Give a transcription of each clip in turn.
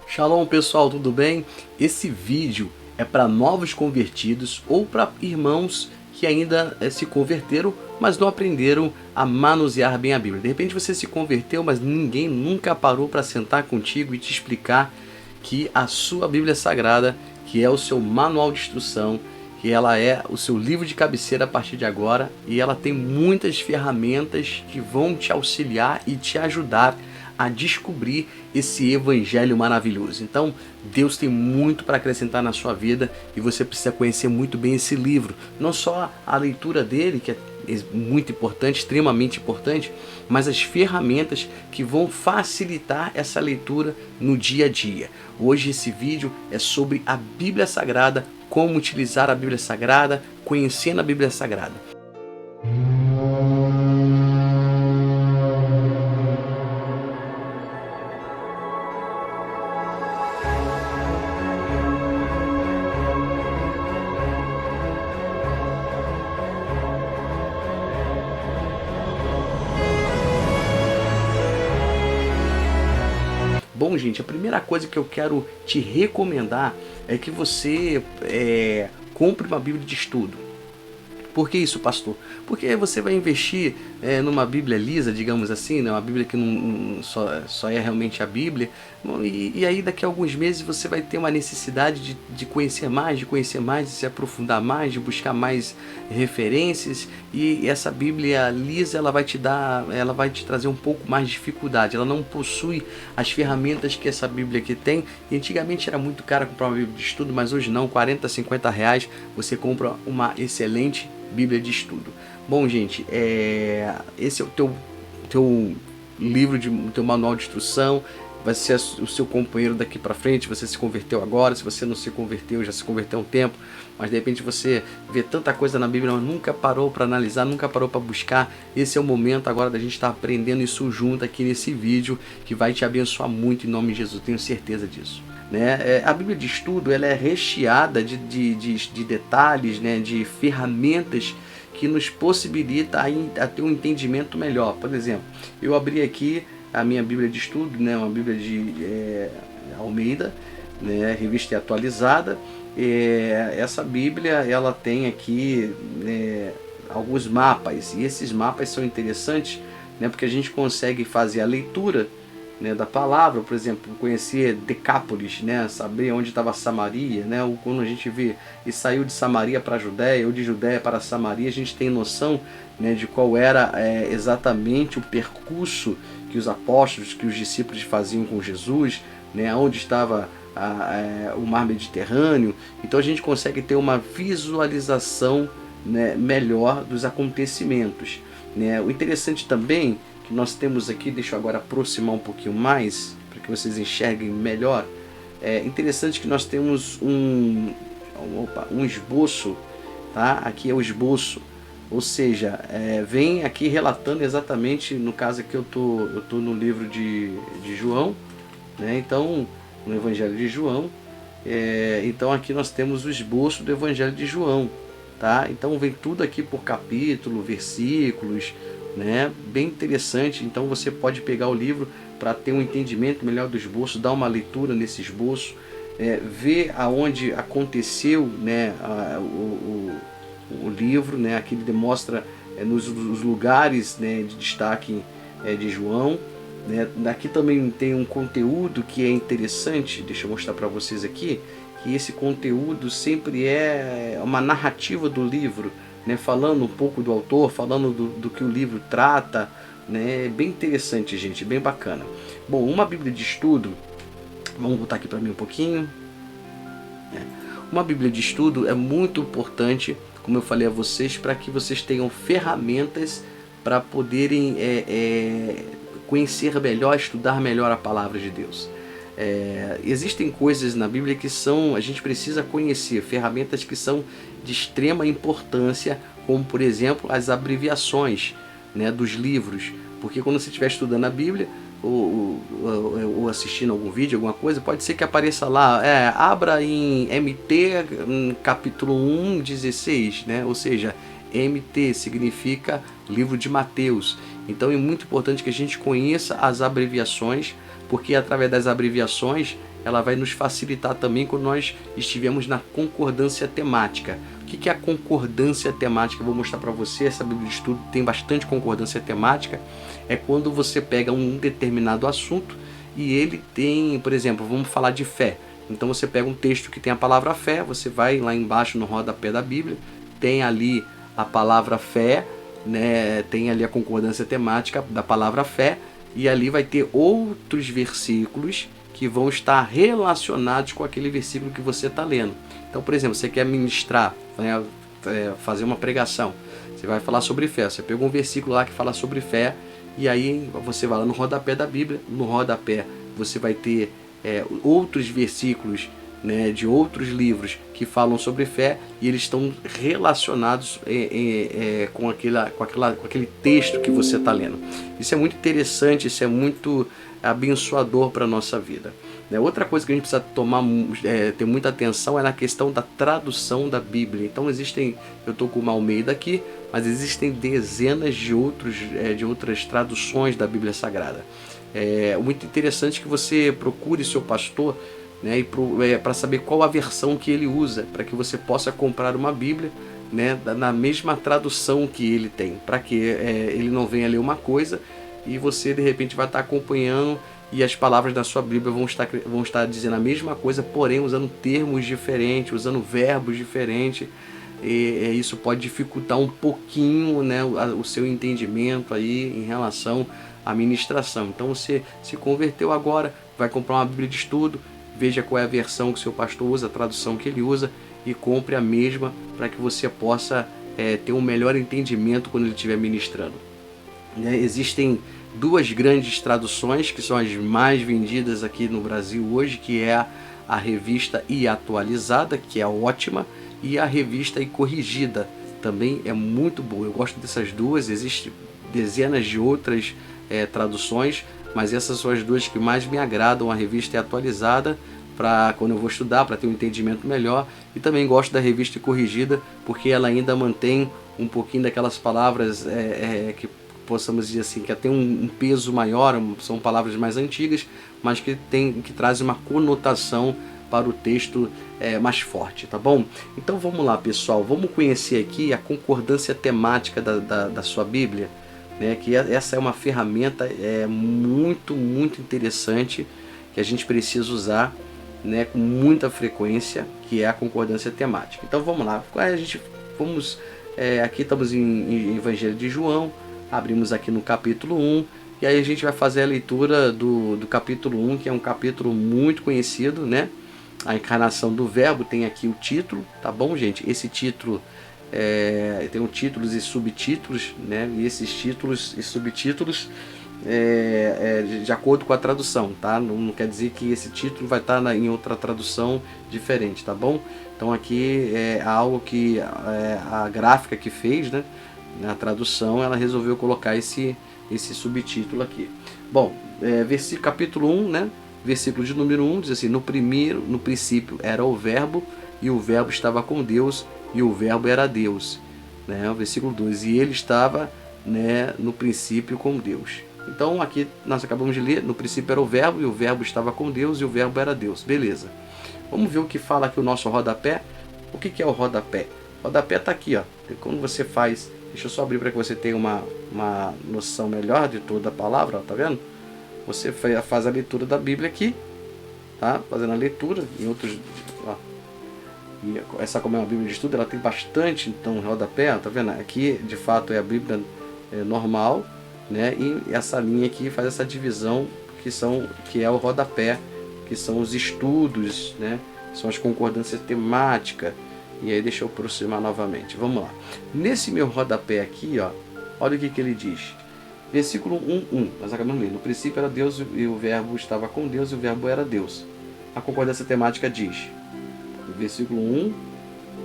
Shalom pessoal, tudo bem? Esse vídeo é para novos convertidos ou para irmãos que ainda se converteram, mas não aprenderam a manusear bem a Bíblia. De repente você se converteu, mas ninguém nunca parou para sentar contigo e te explicar que a sua Bíblia Sagrada, que é o seu manual de instrução, que ela é o seu livro de cabeceira a partir de agora, e ela tem muitas ferramentas que vão te auxiliar e te ajudar a descobrir esse evangelho maravilhoso. Então, Deus tem muito para acrescentar na sua vida e você precisa conhecer muito bem esse livro. Não só a leitura dele, que é muito importante, extremamente importante, mas as ferramentas que vão facilitar essa leitura no dia a dia. Hoje esse vídeo é sobre a Bíblia Sagrada, como utilizar a Bíblia Sagrada, conhecendo a Bíblia Sagrada. Bom, gente, a primeira coisa que eu quero te recomendar é que você compre uma Bíblia de estudo. Por que isso, pastor? Porque você vai investir numa Bíblia lisa, digamos assim, né? Uma Bíblia que não só é realmente a Bíblia. E aí daqui a alguns meses você vai ter uma necessidade de conhecer mais, de se aprofundar mais, de buscar mais referências. E essa Bíblia lisa, ela vai te trazer um pouco mais de dificuldade. Ela não possui as ferramentas que essa Bíblia aqui tem. E antigamente era muito caro comprar uma Bíblia de estudo, mas hoje não, 40, 50 reais você compra uma excelente Bíblia de estudo. Bom, gente, esse é o teu livro, o teu manual de instrução, vai ser o seu companheiro daqui para frente. Você se converteu agora, se você não se converteu, já se converteu há um tempo, mas de repente você vê tanta coisa na Bíblia, mas nunca parou para analisar, nunca parou para buscar. Esse é o momento agora da gente estar aprendendo isso junto aqui nesse vídeo, que vai te abençoar muito em nome de Jesus, tenho certeza disso. A Bíblia de estudo, ela é recheada de detalhes, né, de ferramentas que nos possibilita a ter um entendimento melhor. Por exemplo, eu abri aqui a minha Bíblia de estudo, né, uma Bíblia de Almeida, né, revista atualizada. Essa Bíblia, ela tem aqui alguns mapas, e esses mapas são interessantes, né, porque a gente consegue fazer a leitura, né, da palavra, por exemplo, conhecer Decápolis, né, saber onde estava Samaria, né, ou quando a gente vê e saiu de Samaria para a Judéia, ou de Judéia para Samaria, a gente tem noção, né, de qual era exatamente o percurso que os apóstolos, que os discípulos faziam com Jesus, né, onde estava o mar Mediterrâneo. Então a gente consegue ter uma visualização, né, melhor dos acontecimentos, né. O interessante também que nós temos aqui, deixa eu agora aproximar um pouquinho mais, para que vocês enxerguem melhor. É interessante que nós temos um esboço, tá? Aqui é o esboço, ou seja, vem aqui relatando exatamente, no caso aqui eu tô no livro de João, né? Então, no Evangelho de João, então aqui nós temos o esboço do Evangelho de João, tá? Então vem tudo aqui por capítulo, versículos, né? Bem interessante. Então você pode pegar o livro para ter um entendimento melhor do esboço, dar uma leitura nesse esboço, ver aonde aconteceu, né, o livro, né? Aqui ele demonstra nos lugares, né, de destaque de João, né? Aqui também tem um conteúdo que é interessante, deixa eu mostrar para vocês aqui, que esse conteúdo sempre é uma narrativa do livro, né, falando um pouco do autor, falando do que o livro trata, né, bem interessante, gente, bem bacana. Bom, uma Bíblia de estudo, vamos voltar aqui para mim um pouquinho. Uma Bíblia de estudo é muito importante, como eu falei a vocês, para que vocês tenham ferramentas para poderem conhecer melhor, estudar melhor a palavra de Deus. Existem coisas na Bíblia que a gente precisa conhecer, ferramentas que são de extrema importância, como por exemplo as abreviações, né, dos livros, porque quando você estiver estudando a Bíblia ou assistindo algum vídeo, alguma coisa, pode ser que apareça lá, abra em MT capítulo 1:16, né? Ou seja, MT significa livro de Mateus. Então é muito importante que a gente conheça as abreviações porque através das abreviações ela vai nos facilitar também quando nós estivermos na concordância temática. O que é a concordância temática? Eu vou mostrar para você, essa Bíblia de Estudo tem bastante concordância temática. É quando você pega um determinado assunto e ele tem, por exemplo, vamos falar de fé. Então você pega um texto que tem a palavra fé, você vai lá embaixo no rodapé da Bíblia, tem ali a palavra fé, né? Tem ali a concordância temática da palavra fé, e ali vai ter outros versículos que vão estar relacionados com aquele versículo que você está lendo. Então, por exemplo, você quer ministrar, né, fazer uma pregação, você vai falar sobre fé, você pega um versículo lá que fala sobre fé, e aí você vai lá no rodapé da Bíblia, no rodapé você vai ter outros versículos, né, de outros livros que falam sobre fé, e eles estão relacionados com aquele texto que você está lendo. Isso é muito interessante, isso é muito abençoador para a nossa vida. Outra coisa que a gente precisa ter muita atenção é na questão da tradução da Bíblia. Então existem, eu estou com uma Almeida aqui, mas existem dezenas de outras traduções da Bíblia Sagrada. É muito interessante que você procure seu pastor, né, para saber qual a versão que ele usa, para que você possa comprar uma Bíblia, né, na mesma tradução que ele tem, para que ele não venha ler uma coisa e você de repente vai estar acompanhando e as palavras da sua Bíblia vão estar dizendo a mesma coisa, porém usando termos diferentes, usando verbos diferentes, e isso pode dificultar um pouquinho, né, o seu entendimento aí em relação à ministração. Então você se converteu agora, vai comprar uma Bíblia de estudo, veja qual é a versão que o seu pastor usa, a tradução que ele usa, e compre a mesma para que você possa ter um melhor entendimento quando ele estiver ministrando. Existem duas grandes traduções que são as mais vendidas aqui no Brasil hoje, que é a Revista e Atualizada, que é ótima, e a Revista e Corrigida, também é muito boa. Eu gosto dessas duas, existem dezenas de outras traduções, mas essas são as duas que mais me agradam, a Revista e Atualizada, para quando eu vou estudar, para ter um entendimento melhor, e também gosto da Revista e Corrigida, porque ela ainda mantém um pouquinho daquelas palavras que possamos dizer assim, que tem um peso maior, são palavras mais antigas, mas que trazem uma conotação para o texto mais forte, tá bom? Então vamos lá, pessoal, vamos conhecer aqui a concordância temática da sua Bíblia, né? Que essa é uma ferramenta muito muito que a gente precisa usar, né, com muita frequência, que é a concordância temática. Então vamos lá, aqui estamos em Evangelho de João, abrimos aqui no capítulo 1, e aí a gente vai fazer a leitura do capítulo 1, que é um capítulo muito conhecido, né? A encarnação do Verbo, tem aqui o título, tá bom, gente? Esse título tem títulos e subtítulos, né? E esses títulos e subtítulos de acordo com a tradução, tá? Não quer dizer que esse título vai estar em outra tradução diferente, tá bom? Então aqui é algo que a gráfica que fez, né? Na tradução, ela resolveu colocar esse subtítulo aqui. Bom, capítulo 1, né? Versículo de número 1, diz assim: no princípio era o Verbo, e o Verbo estava com Deus, e o Verbo era Deus. Né? O versículo 2, e ele estava, né, no princípio com Deus. Então aqui nós acabamos de ler, no princípio era o Verbo, e o Verbo estava com Deus, e o Verbo era Deus. Beleza. Vamos ver o que fala aqui o nosso rodapé. O que é o rodapé? O rodapé está aqui, ó. Quando você faz... Deixa eu só abrir para que você tenha uma noção melhor de toda a palavra, ó, tá vendo? Você faz a leitura da Bíblia aqui, tá? Fazendo a leitura em outros... Ó. E essa, como é uma Bíblia de estudo, ela tem bastante, então, rodapé, ó, tá vendo? Aqui, de fato, é a Bíblia normal, né? E essa linha aqui faz essa divisão, que é o rodapé, que são os estudos, né? São as concordâncias temáticas. E aí deixa eu aproximar novamente. Vamos lá. Nesse meu rodapé aqui, ó, olha o que ele diz. Versículo 1:1. Nós acabamos de ler. No princípio era Deus, e o Verbo estava com Deus, e o Verbo era Deus. A concordância temática diz, versículo 1,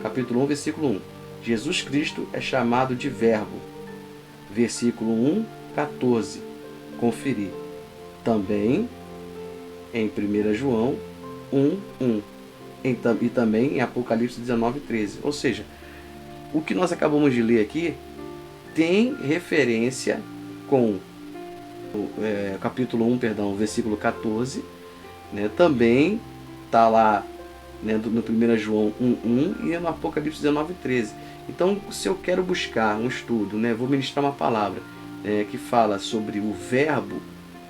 capítulo 1, versículo 1. Jesus Cristo é chamado de Verbo. Versículo 1:14. Conferir. Também em 1 João 1:1. E também em Apocalipse 19:13. Ou seja, o que nós acabamos de ler aqui tem referência com capítulo 1, perdão, versículo 14, né? Também está lá, né, no 1 João 1:1 e no Apocalipse 19:13. Então, se eu quero buscar um estudo, né, vou ministrar uma palavra que fala sobre o verbo,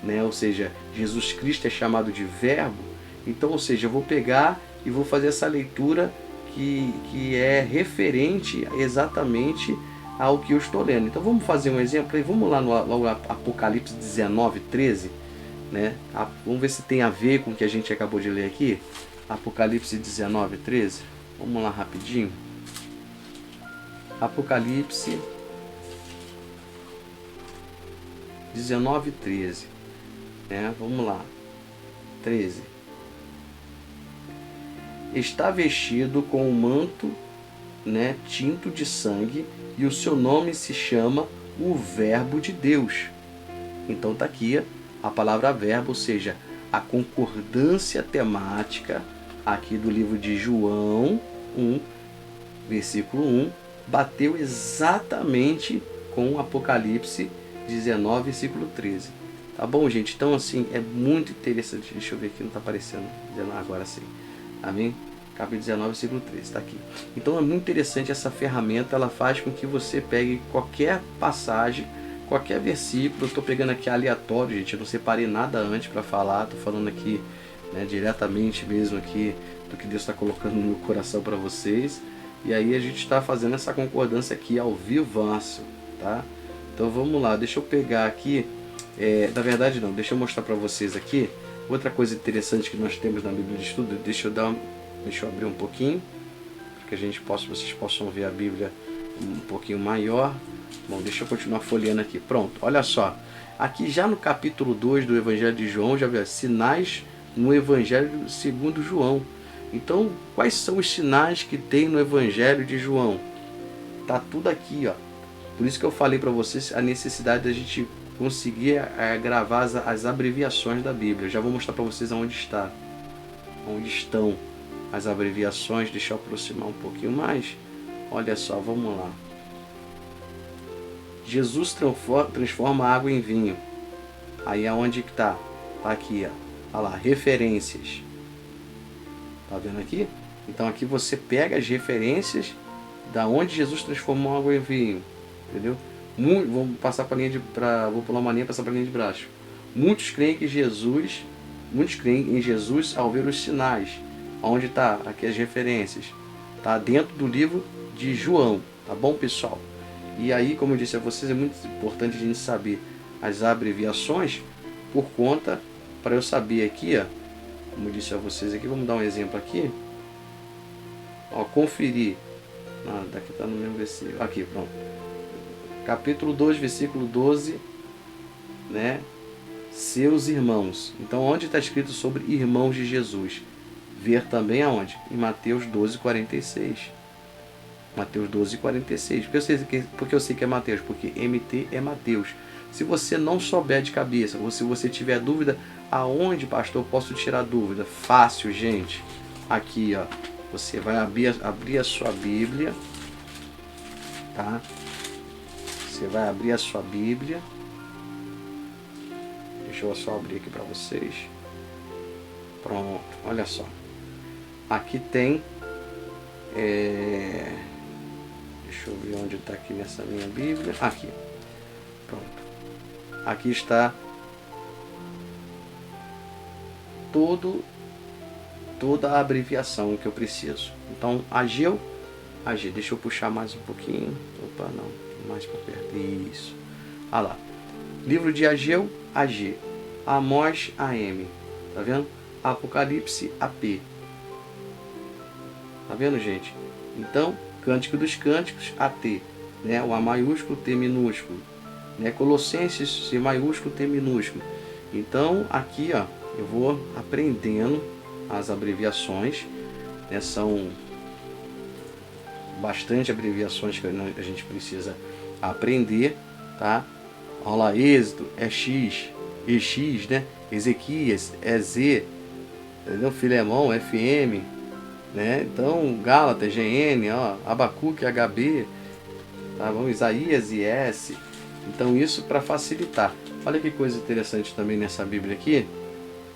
né, ou seja, Jesus Cristo é chamado de verbo, então, ou seja, eu vou pegar e vou fazer essa leitura que é referente exatamente ao que eu estou lendo. Então vamos fazer um exemplo aí, vamos lá no Apocalipse 19:13, né? Vamos ver se tem a ver com o que a gente acabou de ler aqui. Apocalipse 19:13. Vamos lá rapidinho. Apocalipse 19:13, né? Vamos lá. 13. Está vestido com um manto, né, tinto de sangue, e o seu nome se chama o Verbo de Deus. Então está aqui a palavra verbo, ou seja, a concordância temática aqui do livro de João 1, versículo 1, bateu exatamente com Apocalipse 19, versículo 13. Tá bom, gente? Então, assim, é muito interessante. Deixa eu ver aqui, não está aparecendo. Agora sim. Amém? Capítulo 19, versículo 13, está aqui. Então é muito interessante essa ferramenta, ela faz com que você pegue qualquer passagem, qualquer versículo. Eu estou pegando aqui aleatório, gente, eu não separei nada antes para falar, estou falando aqui, né, diretamente mesmo aqui do que Deus está colocando no meu coração para vocês. E aí a gente está fazendo essa concordância aqui ao vivaço, tá? Então vamos lá, deixa eu pegar aqui, na verdade não, deixa eu mostrar para vocês aqui. Outra coisa interessante que nós temos na Bíblia de Estudo, deixa eu abrir um pouquinho, para que vocês possam ver a Bíblia um pouquinho maior. Bom, deixa eu continuar folheando aqui. Pronto, olha só. Aqui já no capítulo 2 do Evangelho de João, já vê sinais no Evangelho segundo João. Então, quais são os sinais que tem no Evangelho de João? Tá tudo aqui, ó. Por isso que eu falei para vocês a necessidade da gente conseguir gravar as abreviações da Bíblia. Eu já vou mostrar para vocês onde estão as abreviações. Deixa eu aproximar um pouquinho mais. Olha só, vamos lá. Jesus transforma água em vinho. Aí aonde que tá? Tá aqui, ó. Olha lá, referências. Tá vendo aqui? Então aqui você pega as referências da onde Jesus transformou água em vinho. Entendeu? Vamos passar para vou pular uma linha e passar para a linha de baixo. Muitos creem em Jesus ao ver os sinais. Onde está aqui as referências? Tá dentro do livro de João, tá bom, pessoal? E aí, como eu disse a vocês, é muito importante a gente saber as abreviações por conta, para eu saber aqui, ó, como eu disse a vocês aqui, vamos dar um exemplo aqui. Ó, conferir. Daqui está no mesmo versículo. Aqui, pronto. Capítulo 2, versículo 12, né? Seus irmãos. Então, onde está escrito sobre irmãos de Jesus? Ver também aonde? Em Mateus 12:46. Mateus 12:46. Porque eu sei que é Mateus, porque MT é Mateus. Se você não souber de cabeça, ou se você tiver dúvida, aonde, pastor, eu posso tirar dúvida? Fácil, gente. Aqui, ó. Você vai abrir a sua Bíblia, tá? Você vai abrir a sua Bíblia. Deixa eu só abrir aqui para vocês. Pronto, olha só. Aqui tem... Deixa eu ver onde está aqui nessa minha Bíblia. Aqui. Pronto. Aqui está toda a abreviação que eu preciso. Então, Ageu, deixa eu puxar mais um pouquinho. Opa, não, mais para perto. Isso. Olha lá. Livro de Ageu, AG. Amós, AM. Tá vendo? Apocalipse, AP. Tá vendo, gente? Então, Cântico dos Cânticos, AT. Né? O A maiúsculo, T minúsculo. Né? Colossenses, C maiúsculo, T minúsculo. Então, aqui, ó, eu vou aprendendo as abreviações, né? São bastante abreviações que a gente precisa aprender, tá? Olha lá, Êxodo é X, EX, né? Ezequias é Z, entendeu? Filemão, FM, né? Então, Gálatas, GN, ó, Abacuque, HB, tá bom? Isaías, IS. Então, isso para facilitar. Olha que coisa interessante também nessa Bíblia aqui.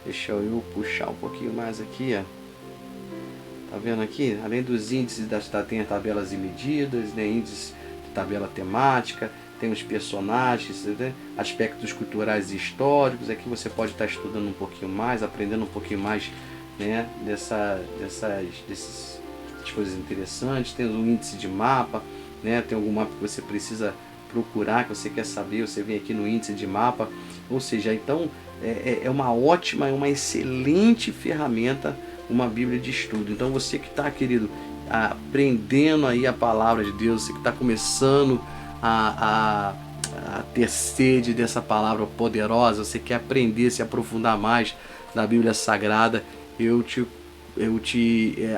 Deixa eu puxar um pouquinho mais aqui, ó. Tá vendo aqui? Além dos índices, tem as tabelas e medidas, né? Índices de tabela temática, tem os personagens, né? Aspectos culturais e históricos. Aqui você pode estar estudando um pouquinho mais, aprendendo um pouquinho mais, né? Dessas coisas interessantes. Tem um índice de mapa, né? Tem algum mapa que você precisa procurar, que você quer saber, você vem aqui no índice de mapa. Ou seja, então é uma ótima, é uma excelente ferramenta, uma Bíblia de estudo. Então você que está, querido, aprendendo aí a palavra de Deus, você que está começando a ter sede dessa palavra poderosa, você quer aprender, se aprofundar mais na Bíblia Sagrada, eu te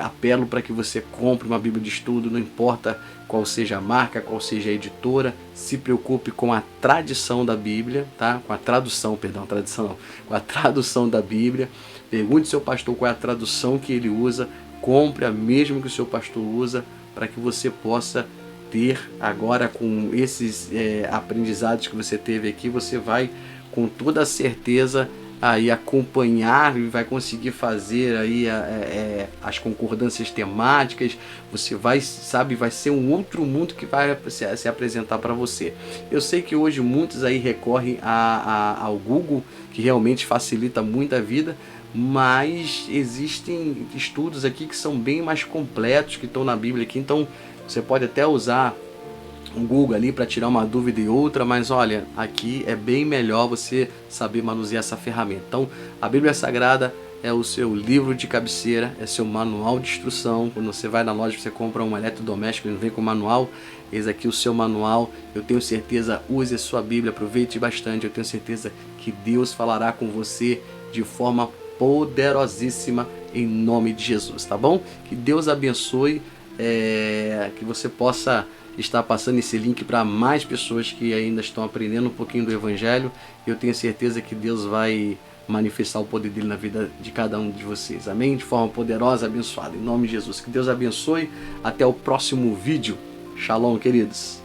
apelo para que você compre uma Bíblia de estudo, não importa qual seja a marca, qual seja a editora, se preocupe com a tradição da Bíblia, tá? Com a tradução, perdão, tradição não, com a tradução da Bíblia. Pergunte ao seu pastor qual é a tradução que ele usa, compre a mesma que o seu pastor usa, para que você possa ter agora, com esses aprendizados que você teve aqui, você vai com toda a certeza aí acompanhar e vai conseguir fazer aí as concordâncias temáticas. Você vai ser um outro mundo que vai se apresentar para você. Eu sei que hoje muitos aí recorrem ao Google, que realmente facilita muito a vida, mas existem estudos aqui que são bem mais completos, que estão na Bíblia aqui. Então você pode até usar o Google ali para tirar uma dúvida e outra, mas olha, aqui é bem melhor você saber manusear essa ferramenta. Então, a Bíblia Sagrada é o seu livro de cabeceira, é seu manual de instrução. Quando você vai na loja, você compra um eletrodoméstico e não vem com manual, eis aqui o seu manual. Eu tenho certeza, use a sua Bíblia, aproveite bastante. Eu tenho certeza que Deus falará com você de forma poderosíssima em nome de Jesus, tá bom? Que Deus abençoe, que você possa estar passando esse link para mais pessoas que ainda estão aprendendo um pouquinho do Evangelho. Eu tenho certeza que Deus vai manifestar o poder dele na vida de cada um de vocês. Amém? De forma poderosa, abençoada. Em nome de Jesus. Que Deus abençoe. Até o próximo vídeo. Shalom, queridos.